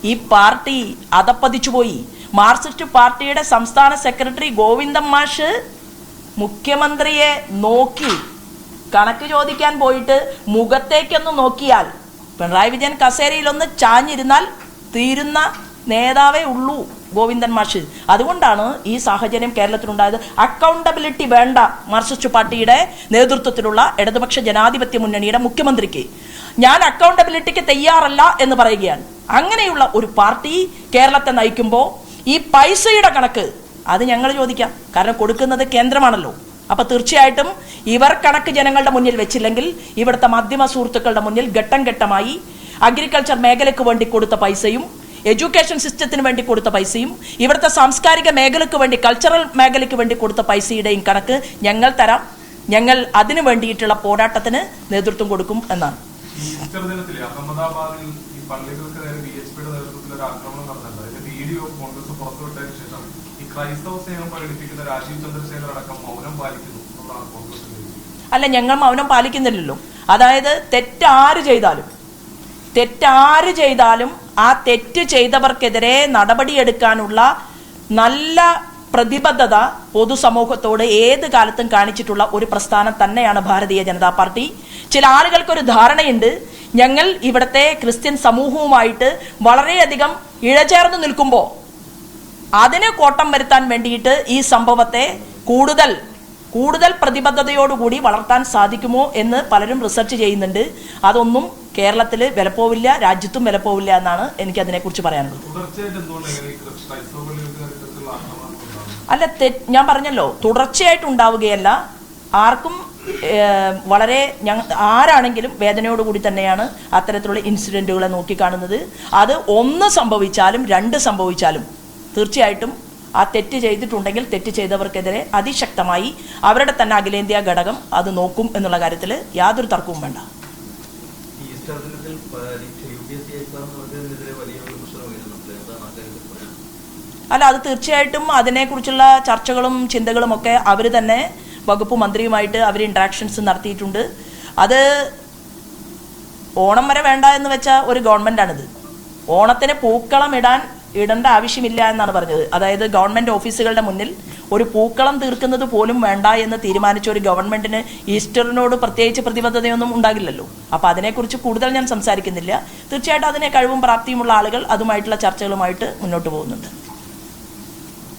ഈ party അധപ്പതിച്ചുപോയി. Marxist പാർട്ടിയുടെ സംസ്ഥാന സെക്രട്ടറി ഗോവിന്ദൻ മാഷ് മുഖ്യമന്ത്രിയെ നോക്കി കണക്ക് ചോദിക്കാൻ പോയിട്ട് മുഖത്തേക്കൊന്ന് നോക്കിയാൽ പിണറായി വിജയൻ കസേരയിലൊന്ന് ചാഞ്ഞിരുന്നാൽ തീരുന്ന നേതാവേ ഉള്ളൂ ഗോവിന്ദൻ മാഷ്. അതുകൊണ്ടാണ് ഈ സാഹചര്യം കേരളത്തിലുണ്ടായത്. അക്കൗണ്ടബിലിറ്റി വേണ്ട മാർക്സിസ്റ്റ് പാർട്ടിയുടെ നേതൃത്വത്തിലുള്ള ഇടതുപക്ഷ ജനാധിപത്യ മുന്നണിയുടെ മുഖ്യമന്ത്രിക്ക്. ഞാൻ അക്കൗണ്ടബിലിറ്റിക്ക് തയ്യാറല്ല എന്ന് പറയുകയാണ്. അങ്ങനെയുള്ള ഒരു പാർട്ടി കേരളത്തെ നയിക്കുമ്പോൾ ഈ പൈസയുടെ കണക്ക് അത് ഞങ്ങൾ ചോദിക്കാം. കാരണം കൊടുക്കുന്നത് കേന്ദ്രമാണല്ലോ. അപ്പൊ തീർച്ചയായിട്ടും ഇവർ കണക്ക് ജനങ്ങളുടെ മുന്നിൽ വെച്ചില്ലെങ്കിൽ ഇവിടുത്തെ മാധ്യമ സുഹൃത്തുക്കളുടെ മുന്നിൽ ഘട്ടം ഘട്ടമായി അഗ്രികൾച്ചർ മേഖലയ്ക്ക് വേണ്ടി കൊടുത്ത പൈസയും എഡ്യൂക്കേഷൻ സിസ്റ്റത്തിന് വേണ്ടി കൊടുത്ത പൈസയും ഇവിടുത്തെ സാംസ്കാരിക മേഖലയ്ക്ക് വേണ്ടി കൾച്ചറൽ മേഖലയ്ക്ക് വേണ്ടി കൊടുത്ത പൈസയുടെയും കണക്ക് ഞങ്ങൾ തരാം. ഞങ്ങൾ അതിനു വേണ്ടിയിട്ടുള്ള പോരാട്ടത്തിന് നേതൃത്വം കൊടുക്കും എന്നാണ്. അല്ല, ഞങ്ങൾ മൗനം പാലിക്കുന്നില്ലല്ലോ. അതായത് തെറ്റാര് ചെയ്താലും ആ തെറ്റ് ചെയ്തവർക്കെതിരെ നടപടിയെടുക്കാനുള്ള നല്ല പ്രതിബദ്ധത പൊതുസമൂഹത്തോട് ഏത് കാലത്തും കാണിച്ചിട്ടുള്ള ഒരു പ്രസ്ഥാനം തന്നെയാണ് ഭാരതീയ ജനതാ പാർട്ടി. ചില ആളുകൾക്കൊരു ധാരണയുണ്ട്, ഞങ്ങൾ ഇവിടുത്തെ ക്രിസ്ത്യൻ സമൂഹവുമായിട്ട് വളരെയധികം ഇഴചേർന്ന് നിൽക്കുമ്പോൾ അതിന് കോട്ടം വരുത്താൻ വേണ്ടിയിട്ട് ഈ സംഭവത്തെ കൂടുതൽ പ്രതിബദ്ധതയോടുകൂടി വളർത്താൻ സാധിക്കുമോ എന്ന് പലരും റിസർച്ച് ചെയ്യുന്നുണ്ട്. അതൊന്നും കേരളത്തിൽ വിലപ്പോവില്ല, രാജ്യത്തും വിലപ്പോവില്ല എന്നാണ് എനിക്ക് അതിനെക്കുറിച്ച് പറയാനുള്ളത്. അല്ല, ഞാൻ പറഞ്ഞല്ലോ, തുടർച്ചയായിട്ടുണ്ടാവുകയല്ല. ആർക്കും വളരെ ആരാണെങ്കിലും വേദനയോടുകൂടി തന്നെയാണ് അത്തരത്തിലുള്ള ഇൻസിഡൻറ്റുകളെ നോക്കിക്കാണുന്നത്. അത് ഒന്ന് സംഭവിച്ചാലും രണ്ട് സംഭവിച്ചാലും തീർച്ചയായിട്ടും ആ തെറ്റ് ചെയ്തിട്ടുണ്ടെങ്കിൽ തെറ്റ് ചെയ്തവർക്കെതിരെ അതിശക്തമായി അവരുടെ തന്നെ അഖിലേന്ത്യാ ഘടകം അത് നോക്കും എന്നുള്ള കാര്യത്തിൽ യാതൊരു തർക്കവും വേണ്ട. അല്ല, അത് തീർച്ചയായിട്ടും അതിനെക്കുറിച്ചുള്ള ചർച്ചകളും ചിന്തകളും ഒക്കെ അവർ തന്നെ വകുപ്പ് മന്ത്രിയുമായിട്ട് അവർ ഇൻട്രാക്ഷൻസ് നടത്തിയിട്ടുണ്ട്. അത് ഓണം വരെ വേണ്ട എന്ന് വെച്ച ഒരു ഗവൺമെൻറ്റാണിത്. ഓണത്തിന് പൂക്കളം ഇടേണ്ട ആവശ്യമില്ല എന്നാണ് പറഞ്ഞത്. അതായത് ഗവൺമെൻറ് ഓഫീസുകളുടെ മുന്നിൽ ഒരു പൂക്കളം തീർക്കുന്നത് പോലും വേണ്ട എന്ന് തീരുമാനിച്ച ഒരു ഗവൺമെൻറ്റിന് ഈസ്റ്ററിനോട് പ്രത്യേകിച്ച് പ്രതിബദ്ധതയൊന്നും ഉണ്ടാകില്ലല്ലോ. അപ്പോൾ അതിനെക്കുറിച്ച് കൂടുതൽ ഞാൻ സംസാരിക്കുന്നില്ല. തീർച്ചയായിട്ടും അതിനെ കഴിവും പ്രാപ്തിയുമുള്ള ആളുകൾ അതുമായിട്ടുള്ള ചർച്ചകളുമായിട്ട് മുന്നോട്ട് പോകുന്നുണ്ട്.